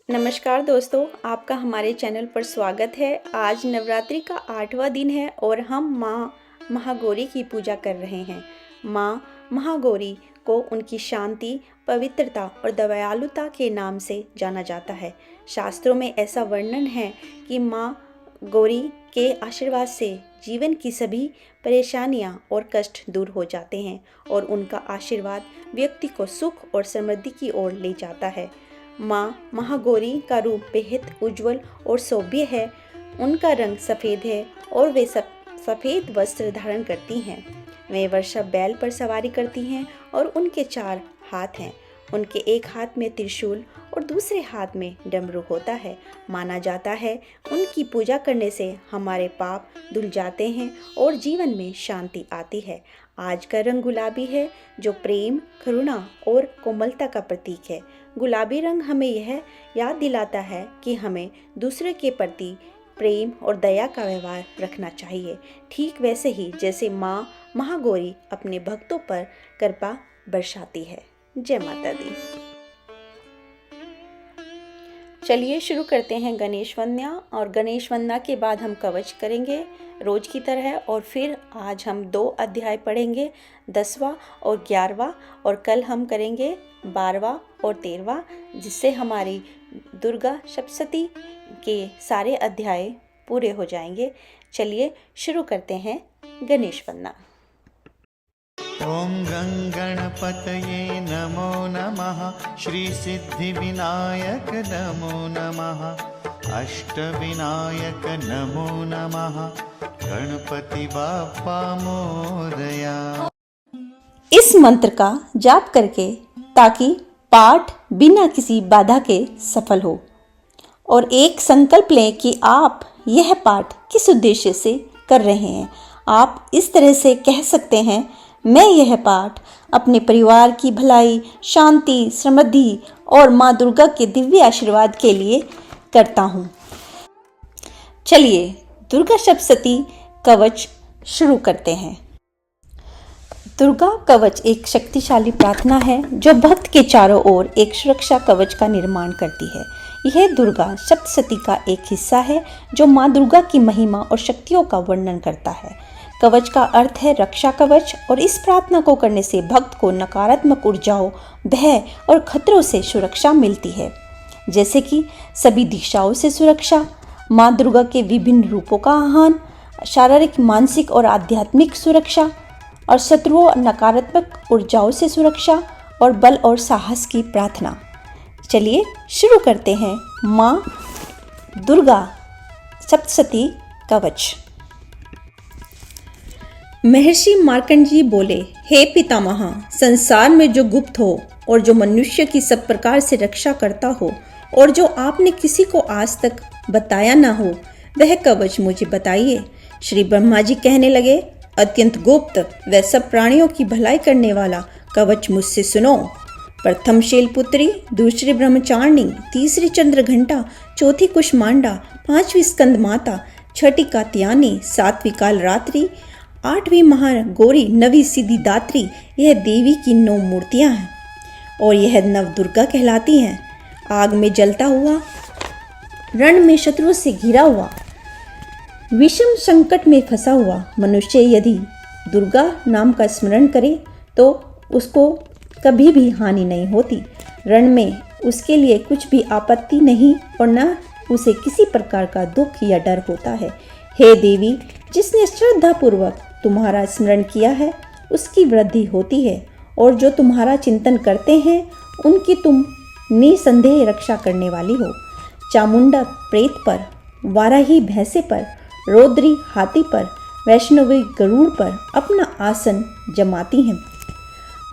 नमस्कार दोस्तों, आपका हमारे चैनल पर स्वागत है। आज नवरात्रि का 8वां दिन है और हम माँ महागौरी की पूजा कर रहे हैं। माँ महागौरी को उनकी शांति, पवित्रता और दयालुता के नाम से जाना जाता है। शास्त्रों में ऐसा वर्णन है कि माँ गौरी के आशीर्वाद से जीवन की सभी परेशानियां और कष्ट दूर हो जाते हैं और उनका आशीर्वाद व्यक्ति को सुख और समृद्धि की ओर ले जाता है। माँ महागौरी का रूप बेहद उज्जवल और शोभ्य है। उनका रंग सफ़ेद है और वे सफ़ेद वस्त्र धारण करती हैं। वे वर्षा बैल पर सवारी करती हैं और उनके 4 हाथ हैं। उनके एक हाथ में त्रिशूल और दूसरे हाथ में डमरू होता है। माना जाता है उनकी पूजा करने से हमारे पाप धुल जाते हैं और जीवन में शांति आती है। आज का रंग गुलाबी है, जो प्रेम, करुणा और कोमलता का प्रतीक है। गुलाबी रंग हमें यह याद दिलाता है कि हमें दूसरे के प्रति प्रेम और दया का व्यवहार रखना चाहिए, ठीक वैसे ही जैसे माँ महागौरी अपने भक्तों पर कृपा बरसाती है। जय माता दी। चलिए शुरू करते हैं गणेश वंदना, और गणेश वंदना के बाद हम कवच करेंगे रोज की तरह, और फिर आज हम 2 अध्याय पढ़ेंगे, 10वां और 11वां, और कल हम करेंगे 12वां और 13वां, जिससे हमारी दुर्गा सप्तशती के सारे अध्याय पूरे हो जाएंगे। चलिए शुरू करते हैं गणेश वंदना। ॐ गणपतये नमो नमः। श्री सिद्धिविनायक नमो नमः। अष्टविनायक नमो नमः। गणपति बाप्पा मोरया। इस मंत्र का जाप करके ताकि पाठ बिना किसी बाधा के सफल हो, और एक संकल्प लें कि आप यह पाठ किस उद्देश्य से कर रहे हैं। आप इस तरह से कह सकते हैं, मैं यह पाठ अपने परिवार की भलाई, शांति, समृद्धि और माँ दुर्गा के दिव्य आशीर्वाद के लिए करता हूँ। चलिए दुर्गा सप्तशती कवच शुरू करते हैं। दुर्गा कवच एक शक्तिशाली प्रार्थना है जो भक्त के चारों ओर एक सुरक्षा कवच का निर्माण करती है। यह दुर्गा सप्तशती का एक हिस्सा है जो माँ दुर्गा की महिमा और शक्तियों का वर्णन करता है। कवच का अर्थ है रक्षा कवच, और इस प्रार्थना को करने से भक्त को नकारात्मक ऊर्जाओं, भय और खतरों से सुरक्षा मिलती है, जैसे कि सभी दिशाओं से सुरक्षा, माँ दुर्गा के विभिन्न रूपों का आह्वान, शारीरिक, मानसिक और आध्यात्मिक सुरक्षा, और शत्रुओं, नकारात्मक ऊर्जाओं से सुरक्षा, और बल और साहस की प्रार्थना। चलिए शुरू करते हैं माँ दुर्गा सप्तशती कवच। महर्षि मार्कंड जी बोले, हे पितामह, संसार में जो गुप्त हो और जो मनुष्य की सब प्रकार से रक्षा करता हो और जो आपने किसी को आज तक बताया ना हो, वह कवच मुझे बताइए। श्री ब्रह्मा जी कहने लगे, अत्यंत गुप्त व सब प्राणियों की भलाई करने वाला कवच मुझसे सुनो। प्रथम शैलपुत्री, दूसरी ब्रह्मचारिणी, तीसरी चंद्रघंटा, चौथी कुष्मांडा, 5वीं स्कंद माता, 6ठी कात्यायनी, 7वीं काल रात्रि, 8वीं महागौरी, 9वीं सिद्धिदात्री, यह देवी की 9 मूर्तियां हैं और यह नव दुर्गा कहलाती हैं। आग में जलता हुआ, रण में शत्रुओं से घिरा हुआ, विषम संकट में फंसा हुआ मनुष्य यदि दुर्गा नाम का स्मरण करे तो उसको कभी भी हानि नहीं होती। रण में उसके लिए कुछ भी आपत्ति नहीं और न उसे किसी प्रकार का दुख या डर होता है। हे देवी, जिसने श्रद्धापूर्वक तुम्हारा स्मरण किया है उसकी वृद्धि होती है, और जो तुम्हारा चिंतन करते हैं उनकी तुम निसंदेह रक्षा करने वाली हो। चामुंडा प्रेत पर, वाराही भैंसे पर, रौद्री हाथी पर, वैष्णवी गरुड़ पर अपना आसन जमाती हैं।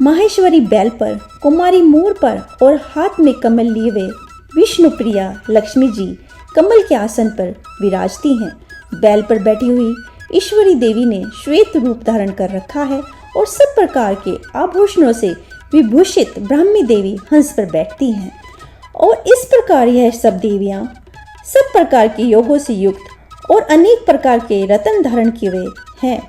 माहेश्वरी बैल पर, कुमारी मोर पर और हाथ में कमल लिए हुए विष्णुप्रिया लक्ष्मी जी कमल के आसन पर विराजती हैं। बैल पर बैठी हुई ईश्वरी देवी ने श्वेत रूप धारण कर रखा है और सब प्रकार के आभूषणों से विभूषित ब्राह्मी देवी हंस पर बैठती हैं, और इस प्रकार यह सब देवियां सब प्रकार के योगों से युक्त और अनेक प्रकार के रत्न धारण किए हुए हैं।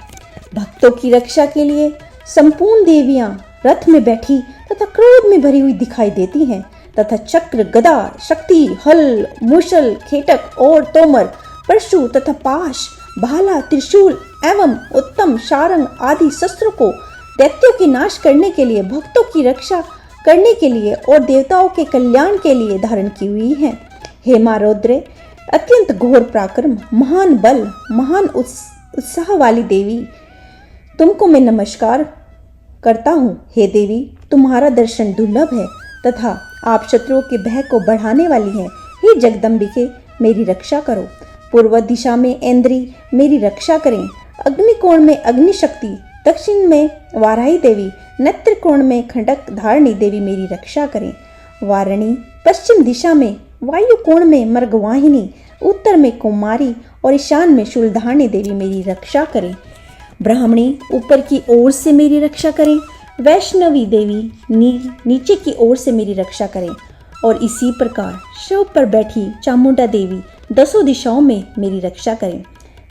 भक्तों की रक्षा के लिए संपूर्ण देवियां रथ में बैठी तथा क्रोध में भरी हुई दिखाई देती हैं। तथा चक्र, गदा, शक्ति, हल, मूसल, खेटक और तोमर, परशु तथा पाश, भाला, त्रिशूल एवं उत्तम शारंग आदि शस्त्रों को दैत्यों की नाश करने के लिए, भक्तों की रक्षा करने के लिए और देवताओं के कल्याण के लिए धारण की हुई है। हे मां रौद्रे, अत्यंत घोर पराक्रम, महान बल, महान उत्साह वाली देवी, तुमको मैं नमस्कार करता हूँ। हे देवी, तुम्हारा दर्शन दुर्लभ है तथा आप शत्रुओं के भय को बढ़ाने वाली हैं। हे जगदम्बिके, मेरी रक्षा करो। पूर्व दिशा में ऐन्द्री मेरी रक्षा करें। अग्निकोण में अग्निशक्ति, दक्षिण में वाराही देवी, नेत्रकोण में खंडक धारणी देवी मेरी रक्षा करें। वारणी, पश्चिम दिशा में वायु कोण में मर्गवाहिनी, उत्तर में कुमारी और ईशान में शूलधारणी देवी मेरी रक्षा करें। ब्राह्मणी, ऊपर की ओर से मेरी रक्षा करें। वैष्णवी देवी नीचे की ओर से मेरी रक्षा करें। और इसी प्रकार शिव पर बैठी चामुंडा देवी दसों दिशाओं में मेरी रक्षा करें।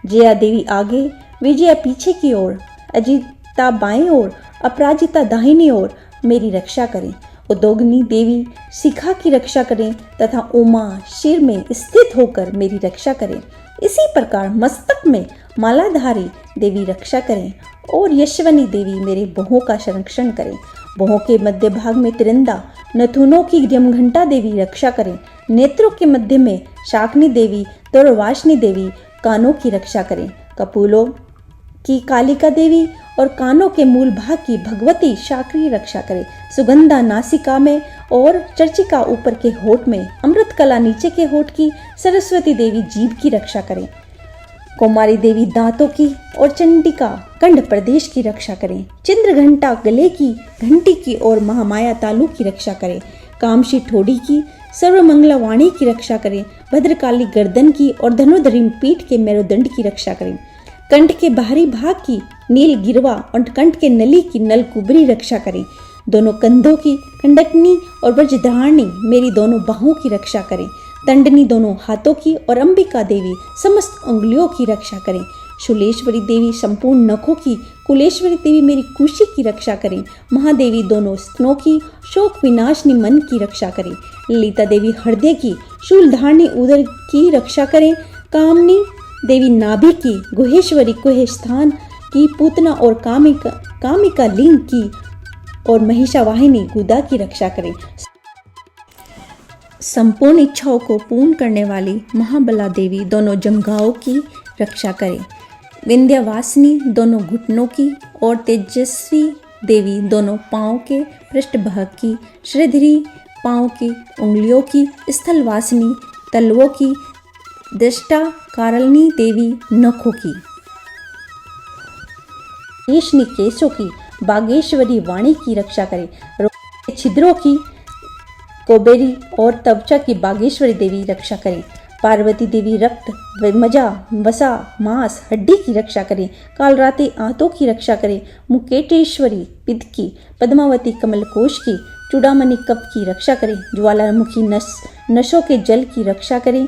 जया देवी आगे, विजया पीछे की ओर, अजिता बाएं ओर, अपराजिता दाहिनी ओर मेरी रक्षा करें। उद्योगिनी देवी शिखा की रक्षा करें तथा उमा शिर में स्थित होकर मेरी रक्षा करें। इसी प्रकार मस्तक में मालाधारी देवी रक्षा करें और यशवनी देवी मेरे भौहों का संरक्षण करें। भौहों के मध्य भाग में तिरंदा, नथुनों की यमघंटा देवी रक्षा करें। नेत्रों के मध्य में शाकनी देवी, तोरवाशनी देवी कानों की रक्षा करें। कपूलों की कालिका देवी और कानों के मूल भाग की भगवती शाकरी रक्षा करें। सुगंधा नासिका में और चर्चिका ऊपर के होठ में, अमृत कला नीचे के होठ की, सरस्वती देवी जीभ की रक्षा करें। कुमारी देवी दांतों की और चंडिका कंठ प्रदेश की रक्षा करें। चिंद्र घंटा गले की घंटी की और महामाया तालु की रक्षा करें। कामशी ठोड़ी की, सर्वमंगला वाणी की रक्षा करें। भद्रकाली गर्दन की और धनुधरी पीठ के मेरुदंड की रक्षा करें। कंठ के बाहरी भाग की नील गिरवा और कंठ के नली की नलकुबरी रक्षा करें। दोनों कंधों की कंडकनी और वज्रधारणी मेरी दोनों बाहों की रक्षा करें। तंडनी दोनों हाथों की और अंबिका देवी समस्त उंगलियों की रक्षा करें। शूलेश्वरी देवी संपूर्ण नखों की, कुलेश्वरी देवी मेरी कुशी की रक्षा करें। महादेवी दोनों स्तनों की, शोक विनाशनी मन की रक्षा करें। ललिता देवी हृदय की, शूलधारणी उदर की रक्षा करें। कामनी देवी नाभि की, गुहेश्वरी कुहे स्थान की, पूतना और कामिका लिंग की और महिषावाहिनी गुदा की रक्षा करें। संपूर्ण इच्छाओं को पूर्ण करने वाली महाबला देवी दोनों जंघाओं की रक्षा करें। विंध्यवासिनी दोनों घुटनों की और तेजस्वी देवी दोनों पाँव के पृष्ठभाग की, श्रीधरी पाँव की उंगलियों की, स्थलवासिनी तलवों की, दृष्टा कारलनी देवी नखों की, केशनी केशों की, बागेश्वरी वाणी की रक्षा करें। छिद्रों की, कोबेरी और तवचा की बागेश्वरी देवी रक्षा करें। पार्वती देवी रक्त, मजा, वसा, मांस, हड्डी की रक्षा करें। कालरात्रि आंतों की रक्षा करें। मुकेटेश्वरी पित्त की, पद्मावती कमलकोश की, चूड़ामणि कप की रक्षा करें। ज्वालामुखी नसों के जल की रक्षा करें।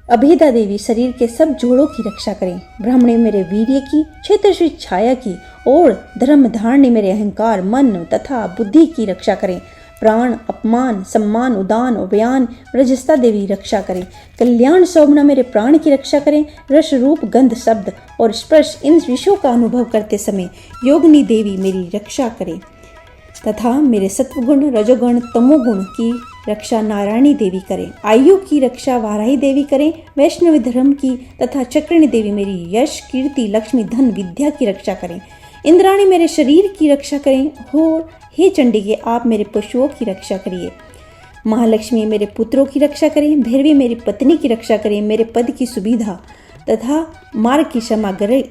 अभेदा देवी शरीर के सब जोड़ों की रक्षा करें। ब्राह्मणी मेरे वीर्य की, क्षेत्रश्री छाया की और धर्म धारणी मेरे अहंकार, मन तथा बुद्धि की रक्षा करें। प्राण, अपमान, सम्मान, उदान और बयान रजस्ता देवी रक्षा करें। कल्याण शोभना मेरे प्राण की रक्षा करें। रस, रूप, गंध, शब्द और स्पर्श इन विषयों का अनुभव करते समय योगिनी देवी मेरी रक्षा करें तथा मेरे सत्वगुण, रजोगुण, तमोगुण की रक्षा नारायणी देवी करें। आयु की रक्षा वाराही देवी करें। वैष्णवी धर्म की तथा चक्रिणी देवी मेरी यश, कीर्ति, लक्ष्मी, धन, विद्या की रक्षा करें। इंद्राणी मेरे शरीर की रक्षा करें। और हे चंडिके, आप मेरे पशुओं की रक्षा करिए। महालक्ष्मी मेरे पुत्रों की रक्षा करें। भैरवी मेरी पत्नी की रक्षा करें। मेरे पद की सुविधा तथा मार्ग की सामग्री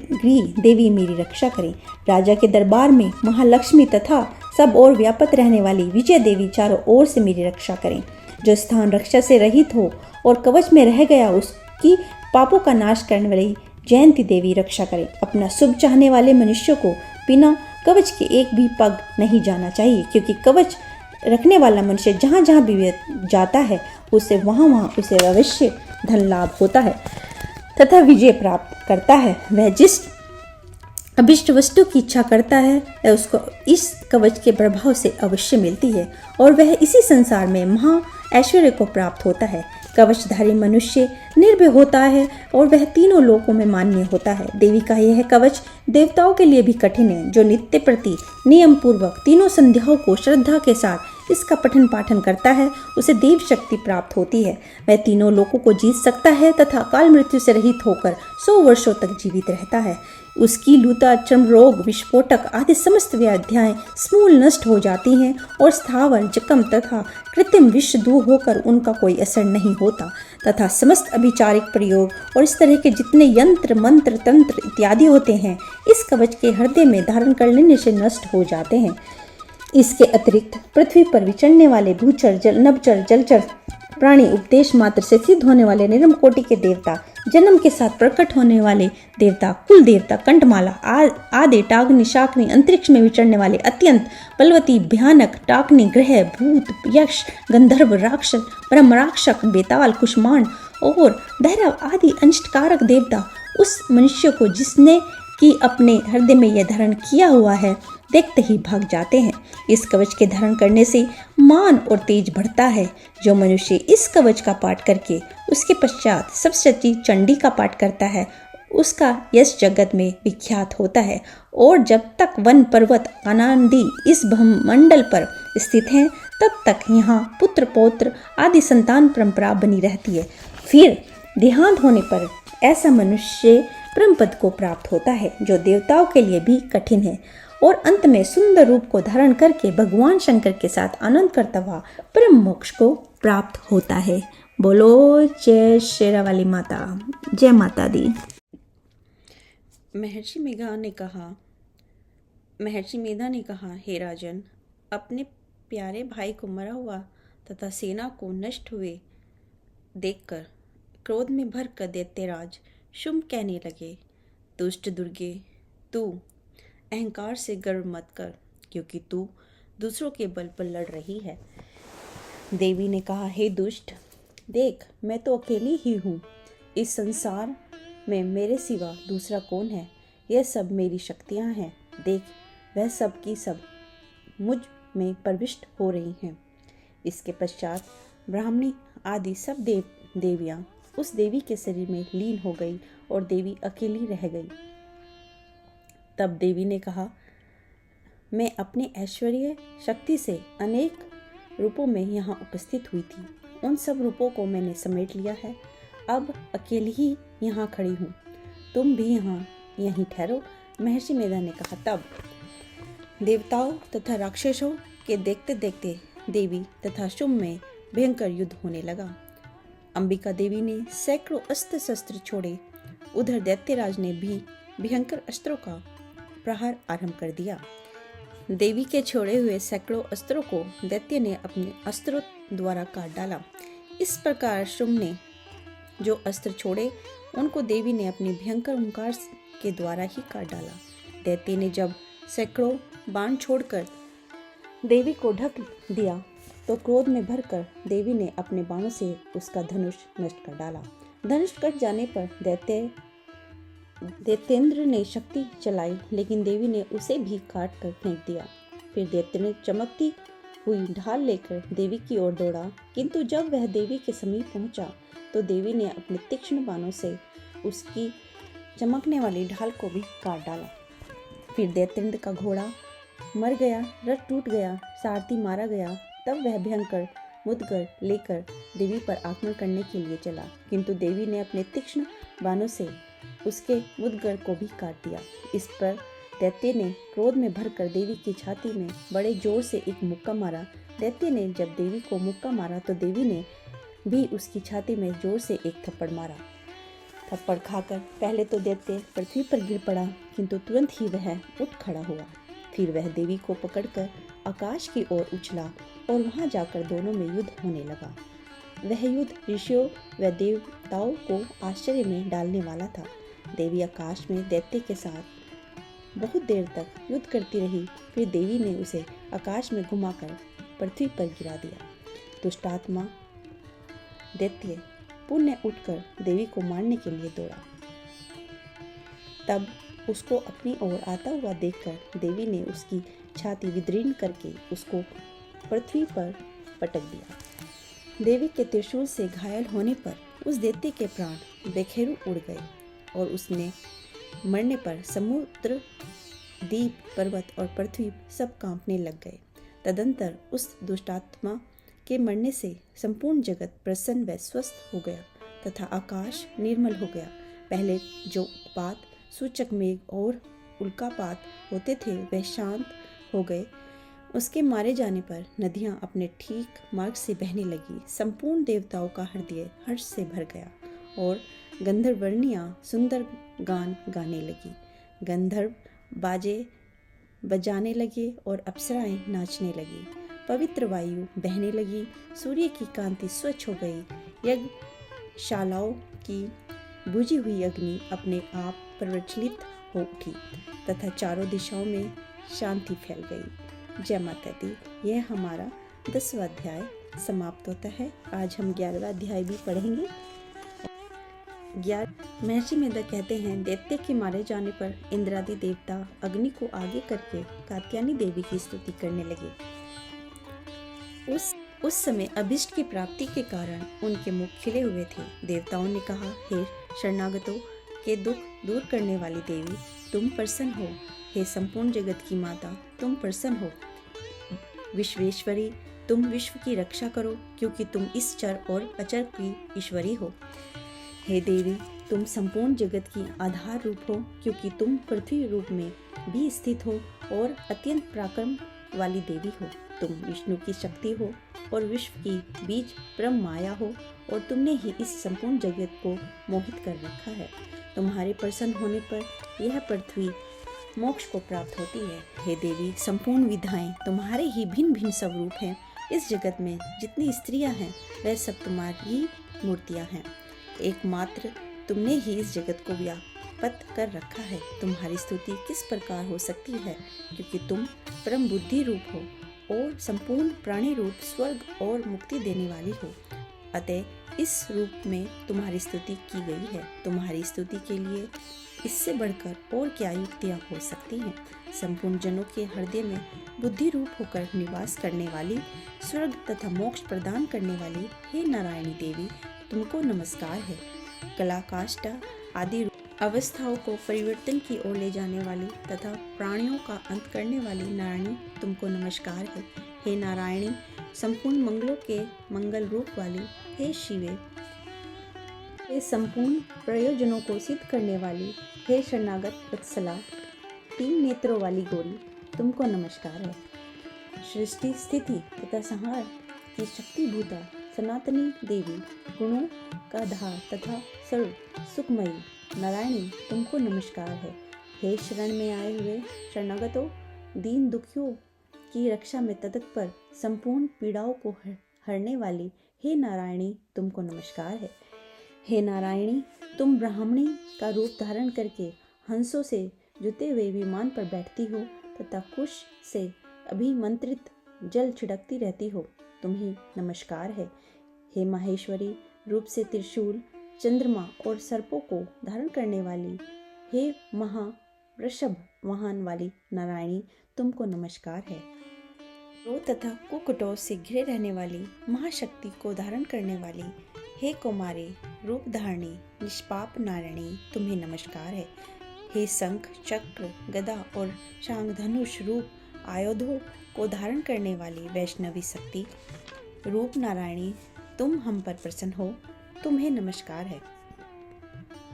देवी मेरी रक्षा करें। राजा के दरबार में महालक्ष्मी तथा सब और व्यापक रहने वाली विजय देवी चारों ओर से मेरी रक्षा करें। जो स्थान रक्षा से रहित हो और कवच में रह गया, उसकी पापों का नाश करने वाली जयंती देवी रक्षा करें। अपना शुभ चाहने वाले मनुष्यों को बिना कवच के एक भी पग नहीं जाना चाहिए, क्योंकि कवच रखने वाला मनुष्य जहाँ जहाँ भी जाता है उसे वहाँ उसे अवश्य धन लाभ होता है तथा विजय प्राप्त करता है। वह जिस अभिष्ट वस्तु की इच्छा करता है वह उसको इस कवच के प्रभाव से अवश्य मिलती है और वह इसी संसार में महा ऐश्वर्य को प्राप्त होता है। कवचधारी मनुष्य निर्भय होता है और वह तीनों लोकों में मान्य होता है। देवी का यह कवच देवताओं के लिए भी कठिन है। जो नित्य प्रति नियम पूर्वक तीनों संध्याओं को श्रद्धा के साथ इसका पठन पाठन करता है उसे देव शक्ति प्राप्त होती है। वह तीनों लोकों को जीत सकता है तथा काल मृत्यु से रहित होकर 100 वर्षों तक जीवित रहता है। उसकी लूता, चर्म रोग, विस्फोटक आदि समस्त व्याधियाएं समूल नष्ट हो जाती हैं और स्थावर, जख्म तथा कृत्रिम विष दूर होकर उनका कोई असर नहीं होता तथा समस्त अभिचारिक प्रयोग और इस तरह के जितने यंत्र, मंत्र, तंत्र इत्यादि होते हैं इस कवच के हृदय में धारण कर लेने से नष्ट हो जाते हैं। इसके अतिरिक्त पृथ्वी पर विचरने वाले भूचर, नभचर, जलचर प्राणी, उपदेश मात्र से सिद्ध होने वाले निर्म कोटि के देवता, जन्म के साथ प्रकट होने वाले देवता, कुल देवता, कंठमाला आदि, टाग्नि, शाकनी, अंतरिक्ष में विचरने वाले अत्यंत बलवती, भयानक टाकनी, ग्रह, भूत, यक्ष, गंधर्व, राक्षस, ब्रह्म राक्षक, बेताल, कुष्मांड और भैरव आदि अंशकारक देवता उस मनुष्य को जिसने कि अपने हृदय में यह धारण किया हुआ है देखते ही भाग जाते हैं। इस कवच के धारण करने से मान और तेज बढ़ता है। जो मनुष्य इस कवच का पाठ करके उसके पश्चात सप्तशती चंडी का पाठ करता है उसका यश जगत में विख्यात होता है और जब तक वन पर्वत आनंदी इस ब्रह्मंडल पर स्थित हैं तब तक यहाँ पुत्र पौत्र आदि संतान परंपरा बनी रहती है। फिर देहांत होने पर ऐसा मनुष्य परम पद को प्राप्त होता है जो देवताओं के लिए भी कठिन है और अंत में सुंदर रूप को धारण करके भगवान शंकर के साथ आनंद करता हुआ परम मोक्ष को प्राप्त होता है। बोलो जय शेरावाली माता, जय माता दी। महर्षि मेधा ने कहा, हे राजन, अपने प्यारे भाई को मरा हुआ तथा सेना को नष्ट हुए देखकर क्रोध में भरकर दैत्यराज शुंभ कहने लगे, दुष्ट दुर्गे, तू अहंकार से गर्व मत कर, क्योंकि तू दूसरों के बल पर लड़ रही है। देवी ने कहा, हे दुष्ट, देख, मैं तो अकेली ही हूँ। इस संसार में मेरे सिवा दूसरा कौन है? यह सब मेरी शक्तियाँ हैं। देख, वह सब की सब मुझ में प्रविष्ट हो रही हैं। इसके पश्चात ब्राह्मणी आदि सब देवियाँ उस देवी के शरीर में लीन हो गई और देवी अकेली रह गई। तब देवी ने कहा, मैं अपनी ऐश्वर्य शक्ति से अनेक रूपों में यहाँ उपस्थित हुई थी। उन सब रूपों को मैंने समेट लिया है। अब अकेली ही यहाँ खड़ी हूँ। तुम भी यहीं ठहरो। महर्षि मेधा ने कहा। तब देवताओं तथा राक्षसों के देखते देखते देवी तथा शुंभ में भयंकर युद्ध होने लगा। अंबिका देवी ने सैकड़ों अस्त्र शस्त्र छोड़े। उधर दैत्यराज ने भी भयंकर अस्त्रों का प्रहार आरंभ कर दिया। देवी के छोड़े हुए सैकड़ों अस्त्रों को दैत्य ने अपने अस्त्रों द्वारा काट डाला। इस प्रकार शुंभ ने जो अस्त्र छोड़े उनको देवी ने अपने भयंकर ओंकार के द्वारा ही काट डाला। दैत्य ने जब सैकड़ों बाण छोड़कर देवी को ढक दिया तो क्रोध में भरकर देवी ने अपने बाणों से उसका धनुष नष्ट कर डाला। धनुष कट जाने पर दैत्येंद्र ने शक्ति चलाई, लेकिन देवी ने उसे भी काट कर फेंक दिया। फिर दैत्य ने चमकती हुई ढाल लेकर देवी की ओर दौड़ा, किंतु जब वह देवी के समीप पहुंचा तो देवी ने अपने तीक्ष्ण बाणों से उसकी चमकने वाली ढाल को भी काट डाला। फिर दैत्येंद्र का घोड़ा मर गया, रथ टूट गया, सारथी मारा गया। तब वह भयंकर मुदगर लेकर देवी पर आक्रमण करने के लिए चला, किंतु देवी ने अपने तीक्ष्ण बाणों से उसके मुदगर को भी काट दिया। इस पर दैत्य ने क्रोध में भरकर देवी की छाती में बड़े जोर से एक मुक्का मारा। दैत्य ने जब देवी को मुक्का मारा तो देवी ने भी उसकी छाती में जोर से एक थप्पड़ मारा। थप्पड़ खाकर पहले तो दैत्य पृथ्वी पर गिर पड़ा, किंतु तुरंत ही वह उठ खड़ा हुआ। फिर वह देवी को पकड़कर आकाश की ओर उछला और वहां जाकर दोनों में युद्ध होने लगा। वह युद्ध ऋषियों व देवताओं को आश्चर्य में डालने वाला था। देवी आकाश में दैत्य के साथ बहुत देर तक युद्ध करती रही। फिर देवी ने उसे आकाश में घुमाकर पृथ्वी पर गिरा दिया। दुष्टात्मा दैत्य पुनः उठकर देवी को मारने के लिए दौड़ा। तब उसको अपनी ओर आता हुआ देखकर देवी ने उसकी छाती विदीर्ण करके उसको पृथ्वी पर पटक दिया। देवी के त्रिशूल से घायल होने पर उस दैत्य के प्राण बेखेरू उड़ गए और उसने मरने पर समुद्र, द्वीप, पर्वत और पृथ्वी सब कांपने लग गए। तदंतर उस दुष्टात्मा के मरने से संपूर्ण जगत प्रसन्न व स्वस्थ हो गया तथा आकाश निर्मल हो गया। पहले जो उत्पात, सूचक मेघ और उल्कापात होते थे वह शांत हो गए। उसके मारे जाने पर नदियां अपने ठीक मार्ग से बहने लगी। संपूर्ण देवताओं का हृदय हर्ष से भर गया और गंधर्वणियां सुंदर गान गाने लगी। गंधर्व बाजे बजाने लगे और अप्सराएं नाचने लगी। पवित्र वायु बहने लगी। सूर्य की कांति स्वच्छ हो गई। यज्ञशालाओं की बुझी हुई अग्नि अपने आप प्रज्वलित हो उठी तथा चारों दिशाओं में शांति फैल गई। जय माता दी। यह हमारा 10वां अध्याय समाप्त होता है। आज हम 11वां अध्याय भी पढ़ेंगे। महर्षि मेधा कहते हैं, दैत्य के मारे जाने पर इंद्रादि देवता अग्नि को आगे करके कात्यायनी देवी की स्तुति करने लगे। उस समय अभिष्ट की प्राप्ति के कारण उनके मुख खिले हुए थे। देवताओं ने कहा, हे शरणागतों के दुख दूर करने वाली देवी, तुम प्रसन्न हो। हे संपूर्ण जगत की माता, तुम प्रसन्न हो। विश्वेश्वरी, तुम विश्व की रक्षा करो, क्योंकि तुम इस चर और अचर की ईश्वरी हो। हे देवी, तुम संपूर्ण जगत की आधार रूप हो, क्योंकि तुम पृथ्वी रूप में भी स्थित हो और अत्यंत पराक्रम वाली देवी हो। तुम विष्णु की शक्ति हो और विश्व की बीज परम माया हो और तुमने ही इस संपूर्ण जगत को मोहित कर रखा है। तुम्हारे प्रसन्न होने पर यह पृथ्वी मोक्ष को प्राप्त होती है। हे देवी, संपूर्ण विधाएं तुम्हारे ही भिन्न भिन्न स्वरूप हैं। इस जगत में जितनी स्त्रियां हैं वह सब तुम्हारी ही मूर्तियां हैं। एकमात्र तुमने ही इस जगत को व्याप्त कर रखा है। तुम्हारी स्तुति किस प्रकार हो सकती है, क्योंकि तुम परम बुद्धि रूप हो और संपूर्ण प्राणी रूप, स्वर्ग और मुक्ति देने वाली हो। अतः इस रूप में तुम्हारी स्तुति की गई है। तुम्हारी स्तुति के लिए इससे बढ़कर और क्या युक्तियाँ हो सकती हैं। संपूर्ण जनों के हृदय में बुद्धि रूप होकर निवास करने वाली, स्वर्ग तथा मोक्ष प्रदान करने वाली, हे नारायणी देवी, तुमको नमस्कार है। कला, काष्ठा आदि अवस्थाओं को परिवर्तन की ओर ले जाने वाली तथा प्राणियों का अंत करने वाली नारायणी, तुमको नमस्कार है। हे नारायणी, संपूर्ण मंगलों के मंगल रूप वाली, हे शिवे, हे संपूर्ण प्रयोजनों को सिद्ध करने वाली, हे शरणागत वत्सला, 3 नेत्रों वाली गौरी, तुमको नमस्कार है। सृष्टि, स्थिति तथा संहार की शक्तिभूता सनातनी देवी, गुणों का धार तथा सर्व सुखमयी नारायणी, तुमको नमस्कार है। हे शरण में आए हुए शरणागतों, दीन दुखियों की रक्षा में तत्पर, संपूर्ण पीड़ाओं को हरने वाली, हे नारायणी, तुमको नमस्कार है। हे नारायणी, तुम ब्राह्मणी का रूप धारण करके हंसों से जुते हुए विमान पर बैठती हो तथा कुश से अभिमंत्रित जल छिड़कती रहती हो, तुम्हें नमस्कार है। हे माहेश्वरी, रूप से त्रिशूल, चंद्रमा और सर्पों को धारण करने वाली, हे महावृषभ वाहन वाली नारायणी, तुमको नमस्कार है। क्रोध तथा कुकुटों से घिरे रहने वाली, महाशक्ति को धारण करने वाली, हे कौमारी रूप धारणी निष्पाप नारायणी, तुम्हें नमस्कार है। हे शंख, चक्र, गदा और शांग धनुष रूप आयुधों को धारण करने वाली वैष्णवी शक्ति रूप नारायणी, तुम हम पर प्रसन्न हो, तुम्हें नमस्कार है।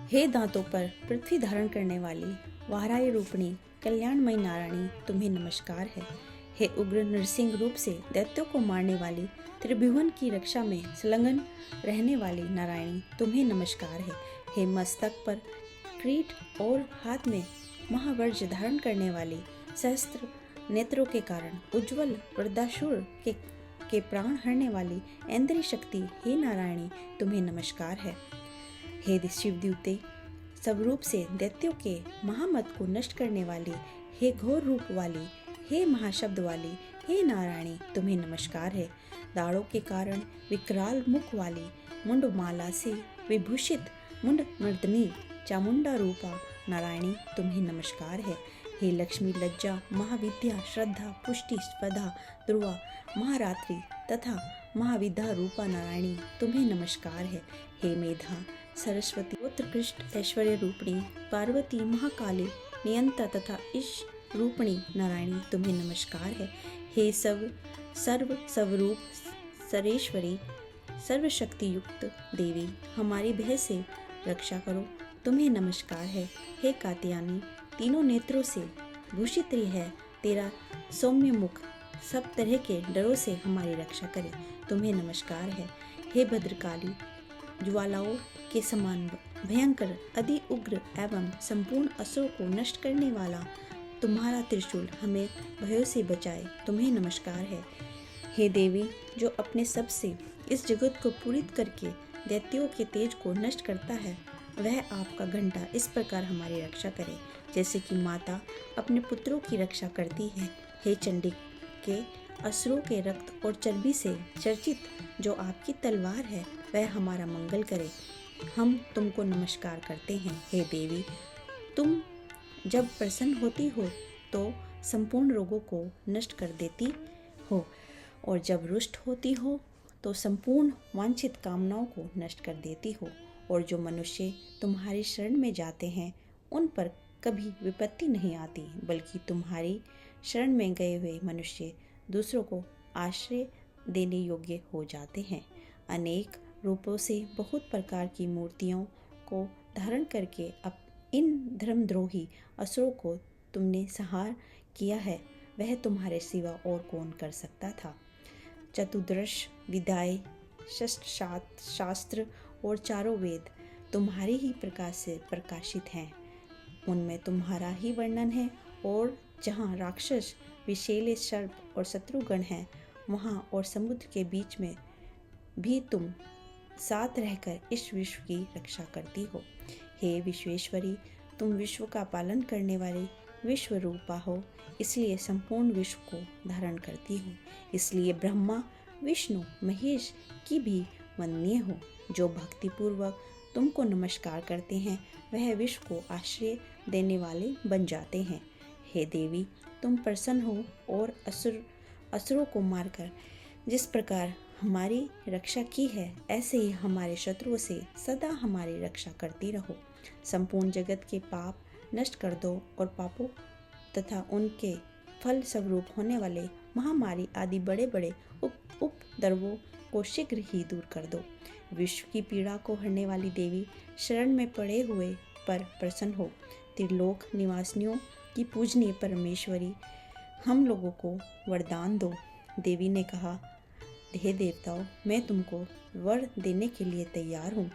हे दांतों पर पृथ्वी धारण करने वाली वाराही रूपणी कल्याणमयी नारायणी, तुम्हें नमस्कार है। हे उग्र नरसिंह रूप से दैत्यों को मारने वाली, त्रिभुवन की रक्षा में संलग्न रहने वाली नारायणी, तुम्हें नमस्कार है। हे मस्तक पर क्रीट और हाथ में महावर्ज धारण करने वाली, सहस्त्र नेत्रों के कारण उज्ज्वल वृद्धासुर के प्राण हरने वाली ऐन्द्रिय शक्ति, हे नारायणी, तुम्हें नमस्कार है। हे शिवद्यूते, सब रूप से दैत्यों के महामत को नष्ट करने वाली, हे घोर रूप वाली, हे महाशब्द वाली, हे नारायणी, तुम्हें नमस्कार है। दाढ़ों के कारण विकराल मुख वाली, मुंडमाला से विभूषित मुंड मर्दनी चामुंडा रूपा नारायणी तुम्हें नमस्कार है। हे लक्ष्मी, लज्जा, महाविद्या, श्रद्धा, पुष्टि, स्वधा, ध्रुवा, महारात्रि तथा महाविद्या रूपा नारायणी तुम्हें नमस्कार है। हे मेधा, सरस्वती, उत्कृष्ट ऐश्वर्य रूपिणी, पार्वती, महाकाली, नियंता तथा ईश रूपिणी नारायणी तुम्हें नमस्कार है। हे सर्व स्वरूप सरेश्वरी, सर्वशक्ति युक्त देवी, हमारी भय से रक्षा करो तुम्हें नमस्कार है। हे कात्यायनी, तीनों नेत्रों से भूषित है, तेरा सौम्य मुख सब तरह के डरों से हमारी रक्षा करे तुम्हें नमस्कार है। हे भद्रकाली, ज्वालाओं के समान भयंकर, अति उग्र एवं संपूर्ण असुरों को नष्ट करने वाला तुम्हारा त्रिशूल हमें भयों से बचाए तुम्हें नमस्कार है। हे देवी, जो अपने सब से इस जगत को पूरित करके दैत्यों के तेज को नष्ट करता है, वह आपका घंटा इस प्रकार हमारी रक्षा करे जैसे कि माता अपने पुत्रों की रक्षा करती है। हे चंडी के असुरों के रक्त और चर्बी से चर्चित जो आपकी तलवार है, वह हमारा मंगल करे, हम तुमको नमस्कार करते हैं। हे देवी, तुम जब प्रसन्न होती हो तो संपूर्ण रोगों को नष्ट कर देती हो, और जब रुष्ट होती हो तो संपूर्ण वांछित कामनाओं को नष्ट कर देती हो, और जो मनुष्य तुम्हारी शरण में जाते हैं उन पर कभी विपत्ति नहीं आती, बल्कि तुम्हारी शरण में गए हुए मनुष्य दूसरों को आश्रय देने योग्य हो जाते हैं। अनेक रूपों से बहुत प्रकार की मूर्तियों को धारण करके अब इन धर्मद्रोही असुरों को तुमने संहार किया है, वह तुम्हारे सिवा और कौन कर सकता था। चतुर्दश विद्याएं, शास्त्र और चारों वेद तुम्हारे ही प्रकाश से प्रकाशित हैं, उनमें तुम्हारा ही वर्णन है, और जहाँ राक्षस, विषैले सर्प और शत्रुगण हैं, वहाँ और समुद्र के बीच में भी तुम साथ रहकर इस विश्व की रक्षा करती हो। हे विश्वेश्वरी, तुम विश्व का पालन करने वाली विश्व रूपा हो, इसलिए संपूर्ण विश्व को धारण करती हो। इसलिए ब्रह्मा, विष्णु, महेश की भी वंदनीय हो। जो भक्तिपूर्वक तुमको नमस्कार करते हैं, वह विश्व को आश्रय देने वाले बन जाते हैं। हे देवी, तुम प्रसन्न हो और असुरों को मारकर जिस प्रकार हमारी रक्षा की है, ऐसे ही हमारे शत्रुओं से सदा हमारी रक्षा करती रहो। संपूर्ण जगत के पाप नष्ट कर दो, और पापों तथा उनके फल स्वरूप होने वाले महामारी आदि बड़े बड़े उपद्रवों को शीघ्र ही दूर कर दो। विश्व की पीड़ा को हरने वाली देवी, शरण में पड़े हुए पर प्रसन्न हो। त्रिलोक निवासियों की पूजनीय परमेश्वरी, हम लोगों को वरदान दो। देवी ने कहा, हे देवताओं, मैं तुमको वर देने के लिए तैयार हूँ।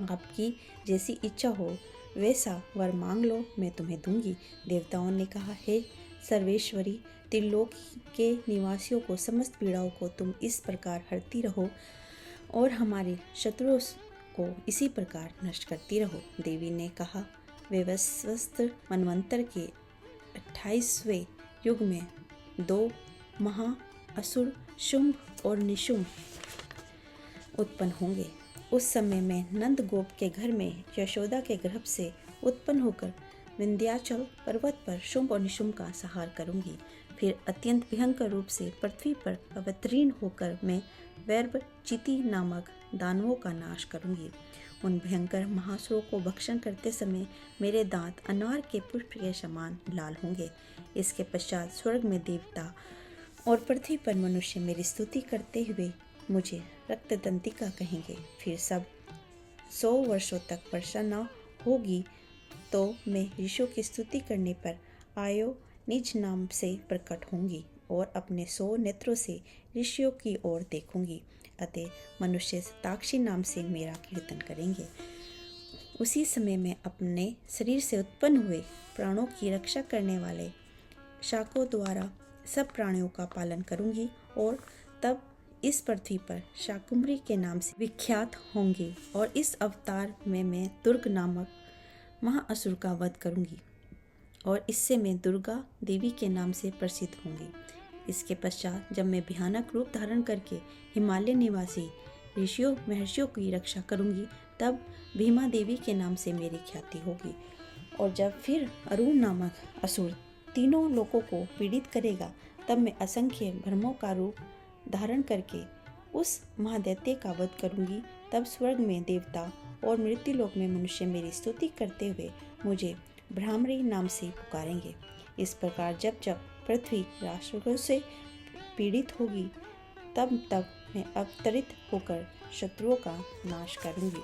आपकी जैसी इच्छा हो वैसा वर मांग लो, मैं तुम्हें दूंगी। देवताओं ने कहा, हे सर्वेश्वरी, त्रिलोक के निवासियों को समस्त पीड़ाओं को तुम इस प्रकार हरती रहो और हमारे शत्रुओं को इसी प्रकार नष्ट करती रहो। देवी ने कहा, वैवस्वत मनवंतर के 28वें युग में 2 महा असुर शुंभ और निशुंभ उत्पन्न होंगे। उस समय मैं नंद गोप के घर में यशोदा के गर्भ से उत्पन्न होकर विंध्याचल पर्वत पर शुंभ और निशुंभ का संहार करूंगी। फिर अत्यंत भयंकर रूप से पृथ्वी पर अवतीर्ण होकर मैं वैर्भ चिति नामक दानवों का नाश करूंगी। उन भयंकर महासुरों को भक्षण करते समय मेरे दांत अनार के पुष्प के समान लाल होंगे। इसके पश्चात स्वर्ग में देवता और पृथ्वी पर मनुष्य मेरी स्तुति करते हुए मुझे रक्तदंतिका कहेंगे। फिर सब 100 वर्षों तक वर्षा न होगी तो मैं ऋषियों की स्तुति करने पर आयो निज नाम से प्रकट होंगी और अपने 100 नेत्रों से ऋषियों की ओर देखूंगी। अतः मनुष्य शताक्षी नाम से मेरा कीर्तन करेंगे। उसी समय मैं अपने शरीर से उत्पन्न हुए प्राणों की रक्षा करने वाले शाकों द्वारा सब प्राणियों का पालन करूंगी और तब इस पृथ्वी पर शाकुंभरी के नाम से विख्यात होंगी। और इस अवतार में मैं दुर्ग नामक महाअसुर का वध करूंगी और इससे मैं दुर्गा देवी के नाम से प्रसिद्ध होंगी। इसके पश्चात जब मैं भयानक रूप धारण करके हिमालय निवासी ऋषियों महर्षियों की रक्षा करूंगी, तब भीमा देवी के नाम से मेरी ख्याति होगी और जब फिर अरुण नामक असुर तीनों लोगों को पीड़ित करेगा, तब मैं असंख्य भ्रमों का रूप धारण करके उस महादैत्य का वध करूंगी। तब स्वर्ग में देवता और मृत्युलोक में मनुष्य मेरी स्तुति करते हुए मुझे भ्रामरी नाम से पुकारेंगे। इस प्रकार जब जब पृथ्वी राक्षसों से पीड़ित होगी, तब तब मैं अवतरित होकर शत्रुओं का नाश करूंगी।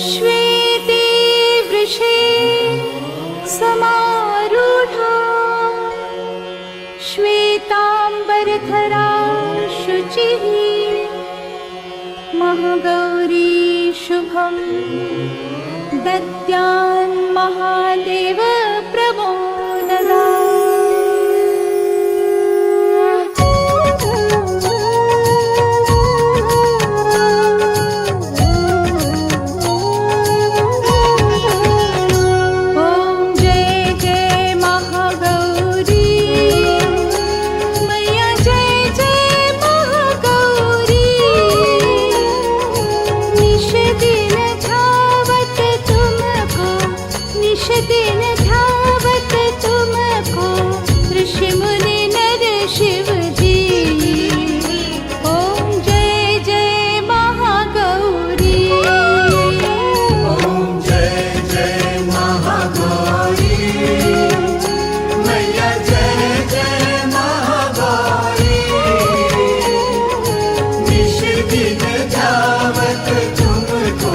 श्वेते वृषे समारूढा श्वेतांबरधरा शुचिः महागौरी शुभं दद्यान् महादेव प्रभो दिन धावत तुमको ऋषि मुनि नर शिव जी। ओम जय जय महागौरी। ओम जय जय महागौरी मैया, जय जय महागौरी। निश दिन धावत तुमको,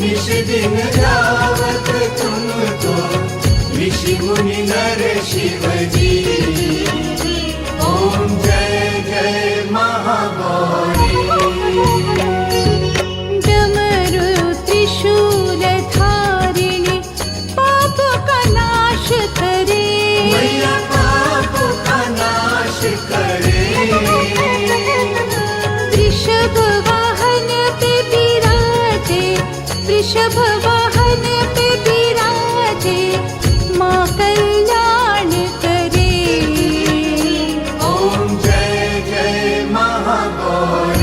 निश दिन धावत तुमको ऋषि मुनि नर शिव जी। ओम जय जय महागौरी। डमरू त्रिशूल धारिणी पाप का नाश करे, मैया पाप का नाश करे। वृषभ वाहन पे विराजे, वृषभ वाहन पे विराजे माँ कल्याण करे। ओम जय जय महागौरी।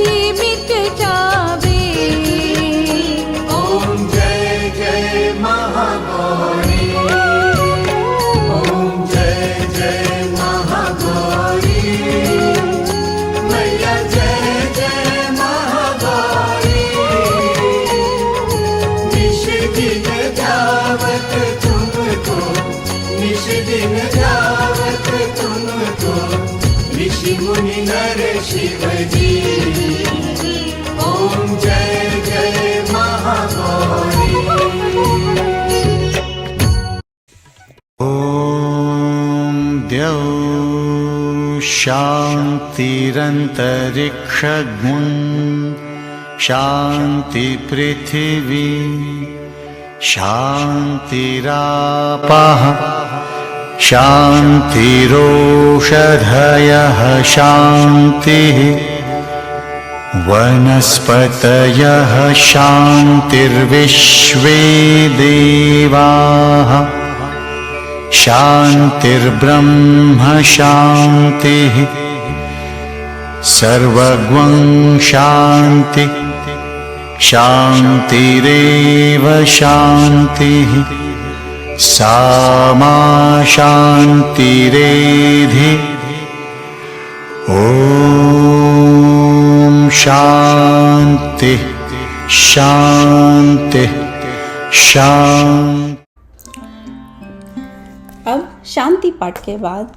ही मिट जावे। ओम जय जय महागौरी, ओम जय जय महागौरी, मैया जय जय महागौरी। निश दिन जावत तुमको, निश दिन जावत तुमको, ऋषि मुनि नर शिव जी। ओम जय जय महागौरी। ॐ द्यौ शान्तिरन्तरिक्षगुं शान्ति पृथिवी शान्तिरापः शान्तिरोषधयः शान्तिः वनस्पतयः शान्तिर्विश्वे देवाः शान्तिर्ब्रह्म शान्तिः सर्वगं शान्ति शान्तिरेव शान्तिः सा मा शान्तिरेधि। ॐ शान्ति शान्ति शान्ति। अब शांति पाठ के बाद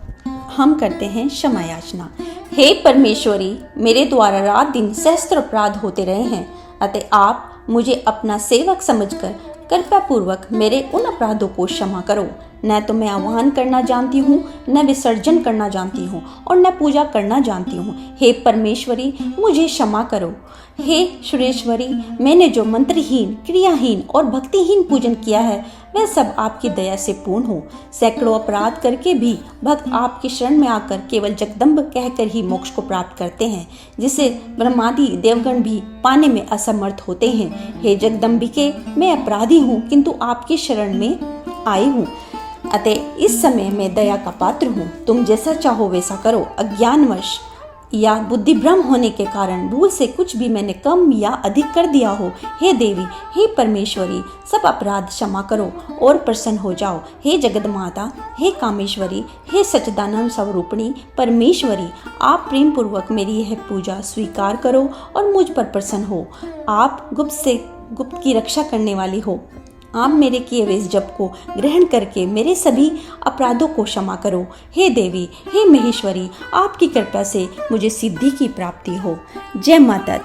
हम करते हैं क्षमा याचना। हे परमेश्वरी, मेरे द्वारा रात दिन सहस्त्र अपराध होते रहे हैं, अतः आप मुझे अपना सेवक समझकर कृपया पूर्वक मेरे उन अपराधों को क्षमा करो। न तो मैं आह्वान करना जानती हूँ, न विसर्जन करना जानती हूँ, और न पूजा करना जानती हूँ। हे परमेश्वरी, मुझे क्षमा करो। हे सुरेश्वरी, मैंने जो मंत्रहीन, क्रियाहीन और भक्तिहीन पूजन किया है वह सब आपकी दया से पूर्ण हो। सैकड़ों अपराध करके भी भक्त आपकी शरण में आकर केवल जगदम्ब कहकर ही मोक्ष को प्राप्त करते हैं, जिसे ब्रह्मादि देवगण भी पाने में असमर्थ होते हैं। हे जगदम्बिके, मैं अपराधी हूँ किंतु आपकी शरण में आई हूँ, अतः इस समय मैं दया का पात्र हूँ। तुम जैसा चाहो वैसा करो। अज्ञानवश या बुद्धि भ्रम होने के कारण भूल से कुछ भी मैंने कम या अधिक कर दिया हो, हे देवी, हे परमेश्वरी, सब अपराध क्षमा करो और प्रसन्न हो जाओ। हे जगत माता, हे कामेश्वरी, हे सच्चिदानंद स्वरूपिणी परमेश्वरी, आप प्रेम पूर्वक मेरी यह पूजा स्वीकार करो और मुझ पर प्रसन्न हो। आप गुप्त से गुप्त की रक्षा करने वाली हो। आप मेरे किए हुए इस जप को ग्रहण करके मेरे सभी अपराधों को क्षमा करो। हे देवी, हे महेश्वरी, आपकी कृपा से मुझे सिद्धि की प्राप्ति हो। जय माता।